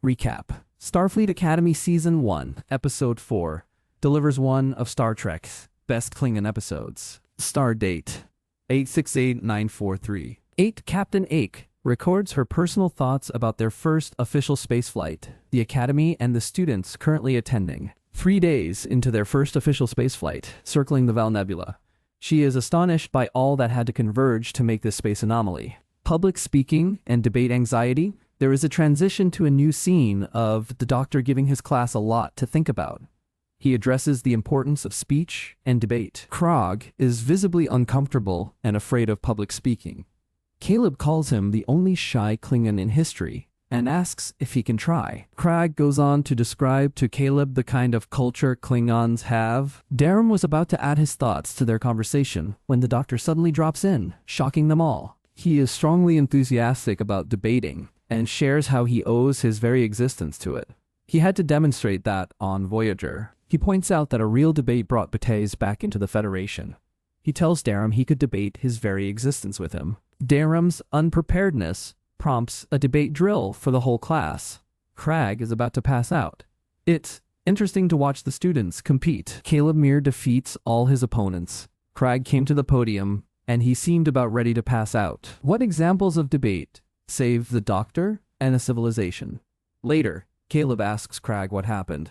Recap. Starfleet Academy Season 1, Episode 4, delivers one of Star Trek's best Klingon episodes. Star date 868943. 8. Captain Ake records her personal thoughts about their first official spaceflight, the Academy and the students currently attending. 3 days into their first official spaceflight, circling the Val Nebula, she is astonished by all that had to converge to make this space anomaly. Public speaking and debate anxiety. There is a transition to a new scene of the Doctor giving his class a lot to think about. He addresses the importance of speech and debate. Krog is visibly uncomfortable and afraid of public speaking. Caleb calls him the only shy Klingon in history and asks if he can try. Krog goes on to describe to Caleb the kind of culture Klingons have. Darren was about to add his thoughts to their conversation when the Doctor suddenly drops in, shocking them all. He is strongly enthusiastic about debating and shares how he owes his very existence to it. He had to demonstrate that on Voyager. He points out that a real debate brought Bates back into the Federation. He tells Darum he could debate his very existence with him. Darum's unpreparedness prompts a debate drill for the whole class. Krag is about to pass out. It's interesting to watch the students compete. Caleb Mir defeats all his opponents. Krag came to the podium, and he seemed about ready to pass out. What examples of debate save the Doctor and a civilization? Later, Caleb asks Krag what happened.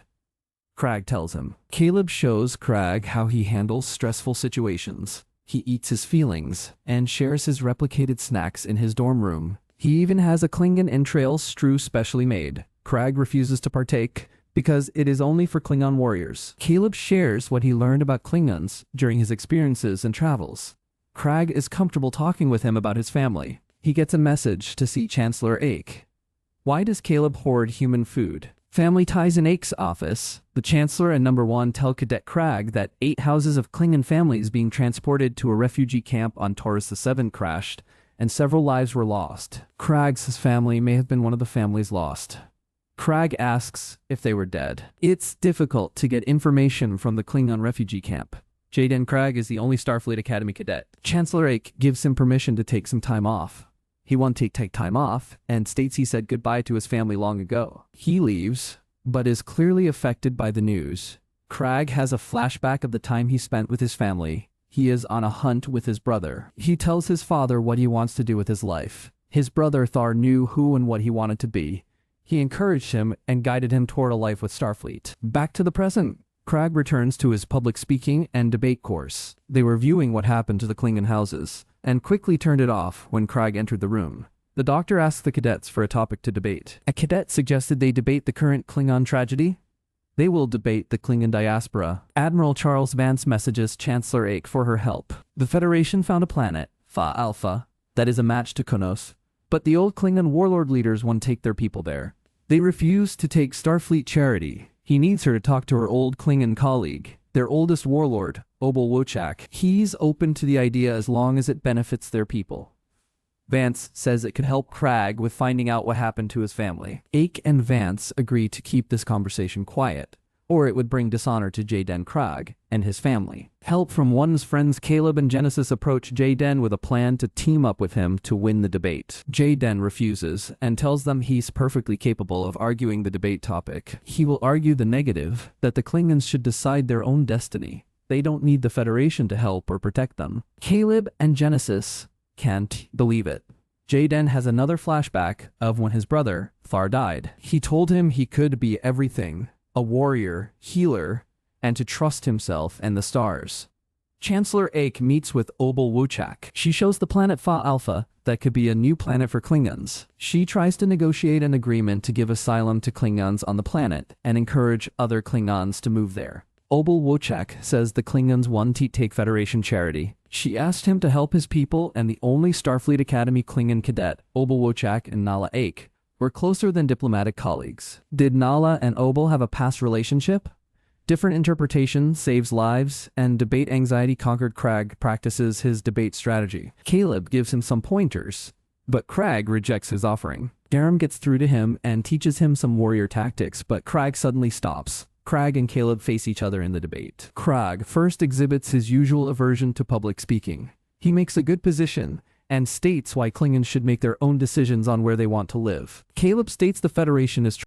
Krag tells him. Caleb shows Krag how he handles stressful situations. He eats his feelings and shares his replicated snacks in his dorm room. He even has a Klingon entrails stew specially made. Krag refuses to partake because it is only for Klingon warriors. Caleb shares what he learned about Klingons during his experiences and travels. Krag is comfortable talking with him about his family. He gets a message to see Chancellor Ake. Why does Caleb hoard human food? Family ties in Ake's office. The Chancellor and Number 1 tell Cadet Krag that 8 houses of Klingon families being transported to a refugee camp on Taurus VII crashed, and several lives were lost. Krag's family may have been one of the families lost. Krag asks if they were dead. It's difficult to get information from the Klingon refugee camp. Jaden Krag is the only Starfleet Academy cadet. Chancellor Ake gives him permission to take some time off. He won't take time off and states he said goodbye to his family long ago. He leaves, but is clearly affected by the news. Krag has a flashback of the time he spent with his family. He is on a hunt with his brother. He tells his father what he wants to do with his life. His brother Thar knew who and what he wanted to be. He encouraged him and guided him toward a life with Starfleet. Back to the present. Krag returns to his public speaking and debate course. They were viewing what happened to the Klingon houses, and quickly turned it off when Krag entered the room. The Doctor asked the cadets for a topic to debate. A cadet suggested they debate the current Klingon tragedy. They will debate the Klingon diaspora. Admiral Charles Vance messages Chancellor Ake for her help. The Federation found a planet, Fa Alpha, that is a match to Konos, but the old Klingon warlord leaders won't take their people there. They refuse to take Starfleet Charity. He needs her to talk to her old Klingon colleague, their oldest warlord, Obel Wochak. He's open to the idea as long as it benefits their people. Vance says it could help Krag with finding out what happened to his family. Ake and Vance agree to keep this conversation quiet, or it would bring dishonor to Jaden Krag and his family. Help from one's friends Caleb and Genesis approach Jaden with a plan to team up with him to win the debate. Jaden refuses and tells them he's perfectly capable of arguing the debate topic. He will argue the negative, that the Klingons should decide their own destiny. They don't need the Federation to help or protect them. Caleb and Genesis can't believe it. Jaden has another flashback of when his brother, Thar, died. He told him he could be everything, a warrior, healer, and to trust himself and the stars. Chancellor Ake meets with Obel Wochak. She shows the planet Fa Alpha that could be a new planet for Klingons. She tries to negotiate an agreement to give asylum to Klingons on the planet and encourage other Klingons to move there. Obel Wochak says the Klingons want to take Federation charity. She asked him to help his people, and the only Starfleet Academy Klingon cadet, Obel Wochak and Nala Ake, were closer than diplomatic colleagues. Did Nala and Obel have a past relationship? Different interpretation saves lives, and debate anxiety conquered Krag practices his debate strategy. Caleb gives him some pointers, but Krag rejects his offering. Darum gets through to him and teaches him some warrior tactics, but Krag suddenly stops. Krag and Caleb face each other in the debate. Krag first exhibits his usual aversion to public speaking. He makes a good position and states why Klingons should make their own decisions on where they want to live. Caleb states the Federation is